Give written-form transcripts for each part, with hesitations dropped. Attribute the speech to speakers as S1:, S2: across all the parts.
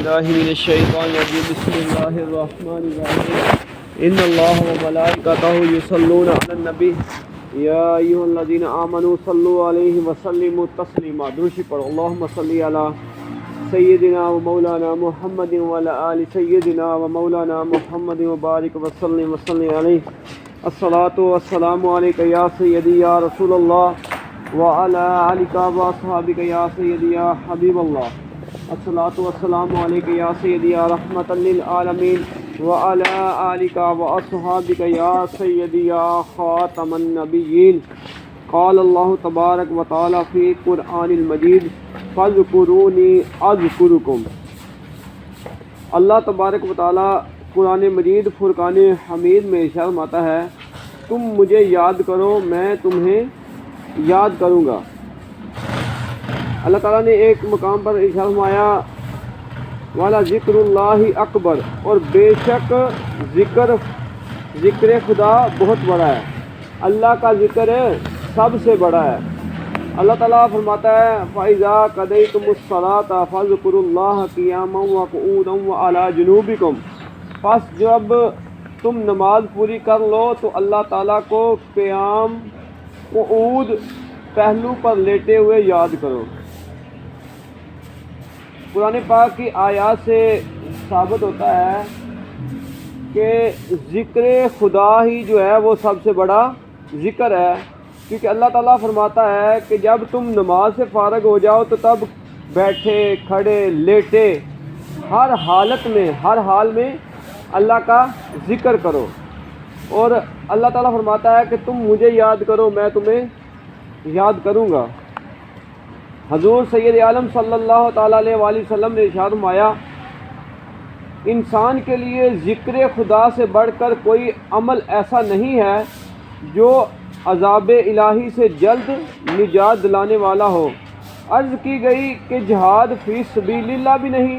S1: باللہ من الشیطان الرجیم بسم اللہ الرحمن الرحیم ان اللہ وملائکتہ یصلون علی النبی یا ایھا الذین آمنوا صلوا علیہ وسلموا تسلیما. درود پڑھو. اللہم صلی علی سیدنا و مولانا محمد وعلی آل سیدنا و مولانا محمد وبارک وسلم علیہ. الصلاۃ والسلام علیک یا سیدی یا رسول اللہ وعلی آلک و اصحابک یا سیدی یا حبیب اللہ. الصلاۃ والسلام علیک یا سیدی یا رحمۃ للعالمین وعلی آلک و اصحابک یا سیدی یا خاتم النبیین. قال اللہ تبارک و تعالی فی قرآن المجید فاذکرونی اذکرکم. اللہ تبارک و تعالی قرآن مجید فرقان حمید میں ارشاد فرماتا ہے تم مجھے یاد کرو میں تمہیں یاد کروں گا. اللہ تعالیٰ نے ایک مقام پر ارشاد فرمایا والا ذکر اللہ اکبر، اور بے شک ذکر خدا بہت بڑا ہے. اللہ کا ذکر سب سے بڑا ہے. اللہ تعالیٰ فرماتا ہے فَإِذَا قَضَيْتُمُ الصَّلَاةَ فَاذْكُرُوا اللَّهَ قِيَامًا وَقُعُودًا وَعَلَى جُنُوبِكُمْ. پس جب تم نماز پوری کر لو تو اللہ تعالیٰ کو قیام، قعود، پہلو پر لیٹے ہوئے یاد کرو. قرآن پاک کی آیات سے ثابت ہوتا ہے کہ ذکر خدا ہی جو ہے وہ سب سے بڑا ذکر ہے، کیونکہ اللہ تعالیٰ فرماتا ہے کہ جب تم نماز سے فارغ ہو جاؤ تو تب بیٹھے کھڑے لیٹے ہر حال میں اللہ کا ذکر کرو. اور اللہ تعالیٰ فرماتا ہے کہ تم مجھے یاد کرو میں تمہیں یاد کروں گا. حضور سید عالم صلی اللہ تعالیٰ علیہ وآلہ وسلم نے ارشاد فرمایا انسان کے لیے ذکر خدا سے بڑھ کر کوئی عمل ایسا نہیں ہے جو عذاب الہی سے جلد نجات دلانے والا ہو. عرض کی گئی کہ جہاد فی سبیل اللہ بھی نہیں.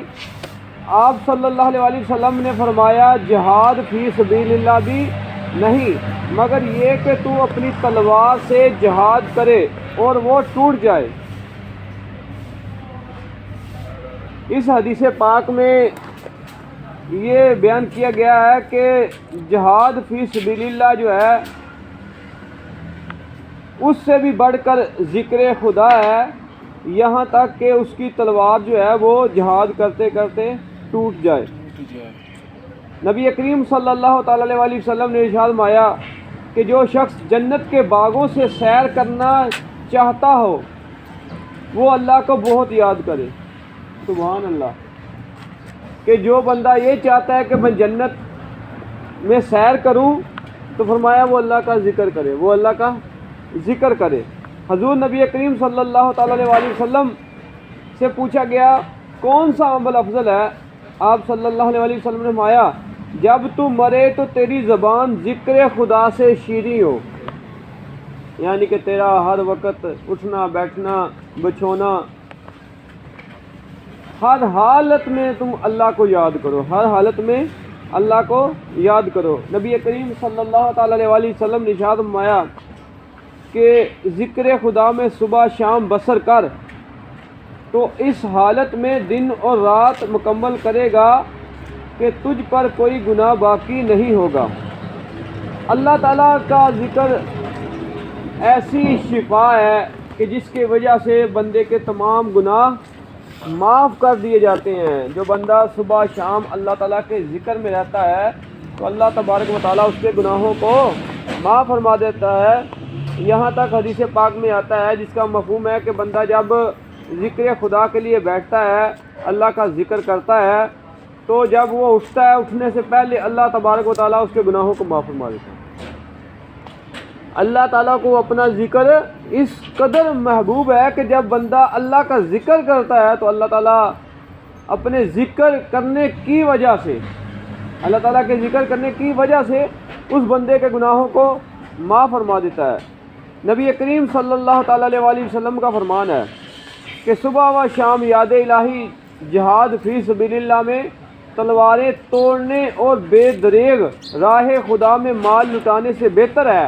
S1: آپ صلی اللہ علیہ وآلہ وسلم نے فرمایا جہاد فی سبیل اللہ بھی نہیں مگر یہ کہ تو اپنی تلوار سے جہاد کرے اور وہ ٹوٹ جائے. اس حدیث پاک میں یہ بیان کیا گیا ہے کہ جہاد فی سبیل اللہ جو ہے اس سے بھی بڑھ کر ذکر خدا ہے، یہاں تک کہ اس کی تلوار جو ہے وہ جہاد کرتے کرتے ٹوٹ جائے. نبی کریم صلی اللہ تعالیٰ علیہ وآلہ وسلم نے ارشاد فرمایا کہ جو شخص جنت کے باغوں سے سیر کرنا چاہتا ہو وہ اللہ کو بہت یاد کرے. سبحان اللہ. کہ جو بندہ یہ چاہتا ہے کہ میں جنت میں سیر کروں تو فرمایا وہ اللہ کا ذکر کرے، وہ اللہ کا ذکر کرے. حضور نبی کریم صلی اللہ تعالیٰ علیہ وآلہ وسلم سے پوچھا گیا کون سا عمل افضل ہے. آپ صلی اللہ علیہ وآلہ وسلم نے فرمایا جب تو مرے تو تیری زبان ذکر خدا سے شیریں ہو، یعنی کہ تیرا ہر وقت اٹھنا بیٹھنا بچھونا ہر حالت میں تم اللہ کو یاد کرو، ہر حالت میں اللہ کو یاد کرو. نبی کریم صلی اللہ تعالیٰ علیہ وآلہ وسلم نے ارشاد فرمایا کہ ذکر خدا میں صبح شام بسر کر تو اس حالت میں دن اور رات مکمل کرے گا کہ تجھ پر کوئی گناہ باقی نہیں ہوگا. اللہ تعالیٰ کا ذکر ایسی شفا ہے کہ جس کی وجہ سے بندے کے تمام گناہ معاف کر دیے جاتے ہیں. جو بندہ صبح شام اللہ تعالیٰ کے ذکر میں رہتا ہے تو اللہ تبارک و تعالیٰ اس کے گناہوں کو معاف فرما دیتا ہے. یہاں تک حدیث پاک میں آتا ہے جس کا مفہوم ہے کہ بندہ جب ذکر خدا کے لیے بیٹھتا ہے اللہ کا ذکر کرتا ہے تو جب وہ اٹھتا ہے اٹھنے سے پہلے اللہ تبارک و تعالیٰ اس کے گناہوں کو معاف فرما دیتا ہے. اللہ تعالیٰ کو اپنا ذکر اس قدر محبوب ہے کہ جب بندہ اللہ کا ذکر کرتا ہے تو اللہ تعالیٰ اپنے ذکر کرنے کی وجہ سے اللہ تعالیٰ کے ذکر کرنے کی وجہ سے اس بندے کے گناہوں کو معاف فرما دیتا ہے. نبی کریم صلی اللہ تعالیٰ علیہ وآلہ وسلم کا فرمان ہے کہ صبح و شام یاد الہی جہاد فی سبیل اللہ میں تلواریں توڑنے اور بے دریغ راہ خدا میں مال لٹانے سے بہتر ہے.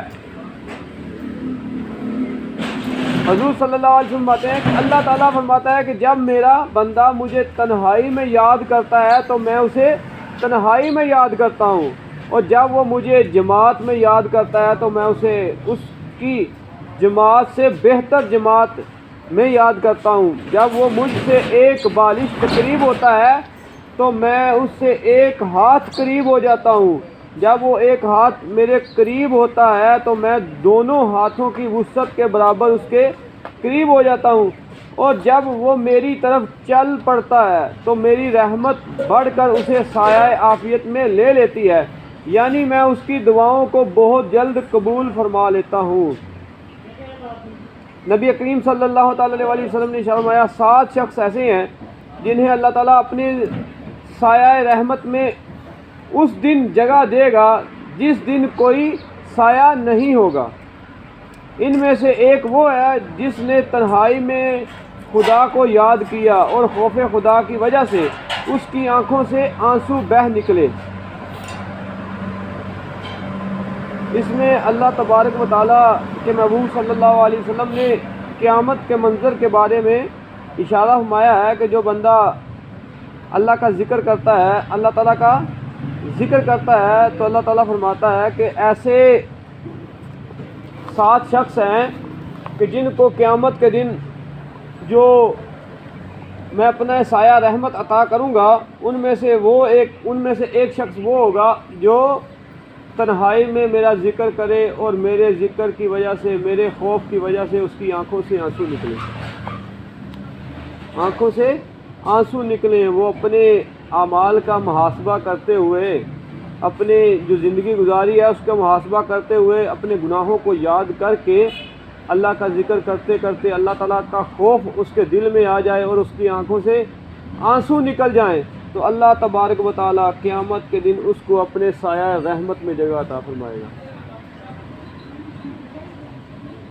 S1: حضور صلی اللہ علیہ وسلم فرماتے ہیں کہ اللہ تعالیٰ فرماتا ہے کہ جب میرا بندہ مجھے تنہائی میں یاد کرتا ہے تو میں اسے تنہائی میں یاد کرتا ہوں، اور جب وہ مجھے جماعت میں یاد کرتا ہے تو میں اسے اس کی جماعت سے بہتر جماعت میں یاد کرتا ہوں۔ جب وہ مجھ سے ایک بالش قریب ہوتا ہے تو میں اس سے ایک ہاتھ قریب ہو جاتا ہوں۔ جب وہ ایک ہاتھ میرے قریب ہوتا ہے تو میں دونوں ہاتھوں کی وسعت کے برابر اس کے قریب ہو جاتا ہوں، اور جب وہ میری طرف چل پڑتا ہے تو میری رحمت بڑھ کر اسے سایہ عافیت میں لے لیتی ہے، یعنی میں اس کی دعاؤں کو بہت جلد قبول فرما لیتا ہوں۔ نبی کریم صلی اللہ تعالی علیہ وسلم نے فرمایا 7 شخص ایسے ہیں جنہیں اللہ تعالیٰ اپنے سایہ رحمت میں اس دن جگہ دے گا جس دن کوئی سایہ نہیں ہوگا۔ ان میں سے ایک وہ ہے جس نے تنہائی میں خدا کو یاد کیا اور خوف خدا کی وجہ سے اس کی آنکھوں سے آنسو بہہ نکلے۔ اس میں اللہ تبارک و تعالیٰ کے محبوب صلی اللہ علیہ وسلم نے قیامت کے منظر کے بارے میں اشارہ فرمایا ہے کہ جو بندہ اللہ کا ذکر کرتا ہے، اللہ تعالیٰ کا ذکر کرتا ہے، تو اللہ تعالیٰ فرماتا ہے کہ ایسے 7 شخص ہیں کہ جن کو قیامت کے دن جو میں اپنا سایہ رحمت عطا کروں گا ان میں سے ایک شخص وہ ہوگا جو تنہائی میں میرا ذکر کرے اور میرے ذکر کی وجہ سے، میرے خوف کی وجہ سے اس کی آنکھوں سے آنسو نکلے، آنکھوں سے آنسو نکلیں۔ وہ اپنے اعمال کا محاسبہ کرتے ہوئے، اپنے جو زندگی گزاری ہے اس کا محاسبہ کرتے ہوئے، اپنے گناہوں کو یاد کر کے اللہ کا ذکر کرتے کرتے اللہ تعالیٰ کا خوف اس کے دل میں آ جائے اور اس کی آنکھوں سے آنسو نکل جائیں، تو اللہ تبارک و تعالیٰ قیامت کے دن اس کو اپنے سایہ رحمت میں جگہ عطا فرمائے گا۔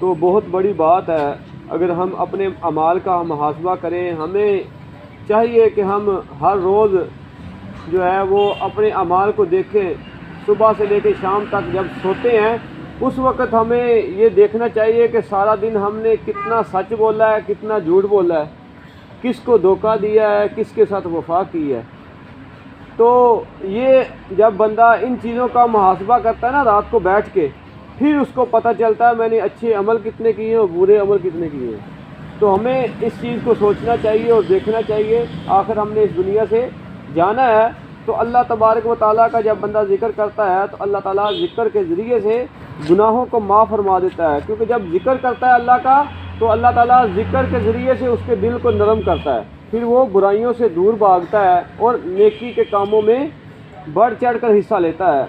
S1: تو بہت بڑی بات ہے اگر ہم اپنے اعمال کا محاسبہ کریں۔ ہمیں چاہیے کہ ہم ہر روز جو ہے وہ اپنے اعمال کو دیکھیں، صبح سے لے کے شام تک جب سوتے ہیں اس وقت ہمیں یہ دیکھنا چاہیے کہ سارا دن ہم نے کتنا سچ بولا ہے، کتنا جھوٹ بولا ہے، کس کو دھوکہ دیا ہے، کس کے ساتھ وفا کی ہے۔ تو یہ جب بندہ ان چیزوں کا محاسبہ کرتا ہے نا رات کو بیٹھ کے، پھر اس کو پتہ چلتا ہے میں نے اچھے عمل کتنے کیے ہیں اور برے عمل کتنے کیے ہیں۔ تو ہمیں اس چیز کو سوچنا چاہیے اور دیکھنا چاہیے۔ آخر ہم نے اس دنیا سے جانا ہے، تو اللہ تبارک و تعالیٰ کا جب بندہ ذکر کرتا ہے تو اللہ تعالیٰ ذکر کے ذریعے سے گناہوں کو معاف فرما دیتا ہے، کیونکہ جب ذکر کرتا ہے اللہ کا تو اللہ تعالیٰ ذکر کے ذریعے سے اس کے دل کو نرم کرتا ہے، پھر وہ برائیوں سے دور بھاگتا ہے اور نیکی کے کاموں میں بڑھ چڑھ کر حصہ لیتا ہے۔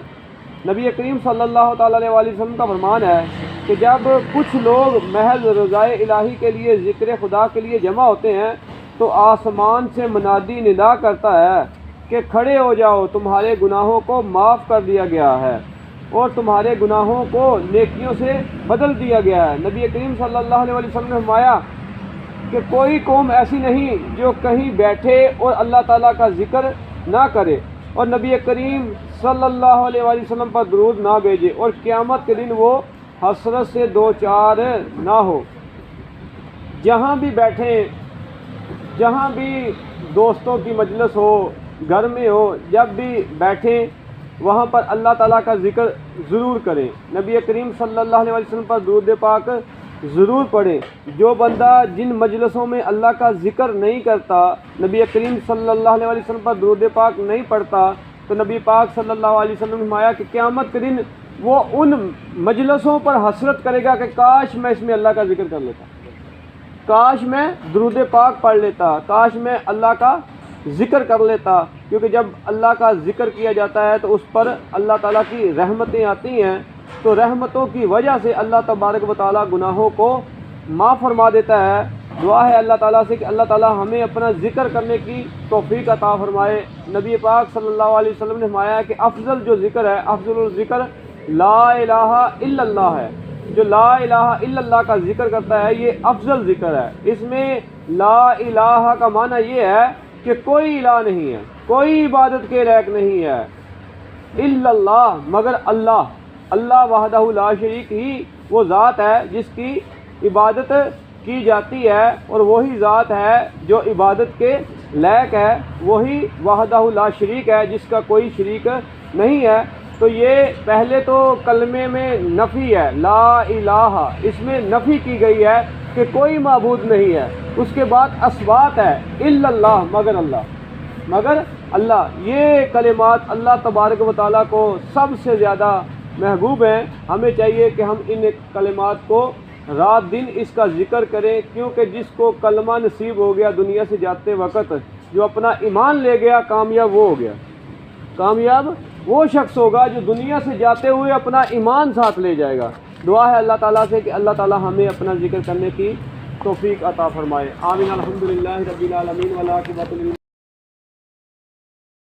S1: نبی کریم صلی اللہ تعالیٰ علیہ وسلم کا فرمان ہے کہ جب کچھ لوگ محض رضائے الہی کے لیے ذکر خدا کے لیے جمع ہوتے ہیں تو آسمان سے منادی ندا کرتا ہے کہ کھڑے ہو جاؤ، تمہارے گناہوں کو معاف کر دیا گیا ہے اور تمہارے گناہوں کو نیکیوں سے بدل دیا گیا ہے۔ نبی کریم صلی اللہ علیہ وسلم نے فرمایا کہ کوئی قوم ایسی نہیں جو کہیں بیٹھے اور اللہ تعالیٰ کا ذکر نہ کرے اور نبی کریم صلی اللہ علیہ وسلم پر درود نہ بھیجے اور قیامت کے دن وہ حسرت سے دو چار نہ ہو۔ جہاں بھی بیٹھیں، جہاں بھی دوستوں کی مجلس ہو، گھر میں ہو، جب بھی بیٹھیں وہاں پر اللہ تعالیٰ کا ذکر ضرور کریں، نبی کریم صلی اللہ علیہ وسلم پر درود پاک ضرور پڑھیں۔ جو بندہ جن مجلسوں میں اللہ کا ذکر نہیں کرتا، نبی کریم صلی اللہ علیہ وسلم پر درود پاک نہیں پڑھتا، تو نبی پاک صلی اللہ علیہ وسلم نے فرمایا کہ قیامت کے دن وہ ان مجلسوں پر حسرت کرے گا کہ کاش میں اس میں اللہ کا ذکر کر لیتا، کاش میں درود پاک پڑھ لیتا، کاش میں اللہ کا ذکر کر لیتا۔ کیونکہ جب اللہ کا ذکر کیا جاتا ہے تو اس پر اللہ تعالیٰ کی رحمتیں آتی ہیں، تو رحمتوں کی وجہ سے اللہ تبارک و تعالیٰ گناہوں کو معاف فرما دیتا ہے۔ دعا ہے اللہ تعالیٰ سے کہ اللہ تعالیٰ ہمیں اپنا ذکر کرنے کی توفیق عطا فرمائے۔ نبی پاک صلی اللہ علیہ وسلم نے فرمایا کہ افضل جو ذکر ہے، افضل الذکر لا الہ الا اللہ ہے۔ جو لا الہ الا اللہ کا ذکر کرتا ہے یہ افضل ذکر ہے۔ اس میں لا الہ کا معنی یہ ہے کہ کوئی الہ نہیں ہے، کوئی عبادت کے لائق نہیں ہے الا اللہ، مگر اللہ۔ اللہ وحدہ لا شریک ہی وہ ذات ہے جس کی عبادت کی جاتی ہے اور وہی ذات ہے جو عبادت کے لائق ہے، وہی وحدہ لا شریک ہے جس کا کوئی شریک نہیں ہے۔ تو یہ پہلے تو کلمے میں نفی ہے، لا الہ، اس میں نفی کی گئی ہے کہ کوئی معبود نہیں ہے۔ اس کے بعد اثبات ہے، الا اللہ، مگر اللہ۔ یہ کلمات اللہ تبارک و تعالیٰ کو سب سے زیادہ محبوب ہیں۔ ہمیں چاہیے کہ ہم ان کلمات کو رات دن اس کا ذکر کریں، کیونکہ جس کو کلمہ نصیب ہو گیا دنیا سے جاتے وقت، جو اپنا ایمان لے گیا، کامیاب وہ ہو گیا۔ کامیاب وہ شخص ہوگا جو دنیا سے جاتے ہوئے اپنا ایمان ساتھ لے جائے گا۔ دعا ہے اللہ تعالیٰ سے کہ اللہ تعالیٰ ہمیں اپنا ذکر کرنے کی توفیق عطا فرمائے۔ آمین۔ الحمدللہ رب العالمین والعاقبۃ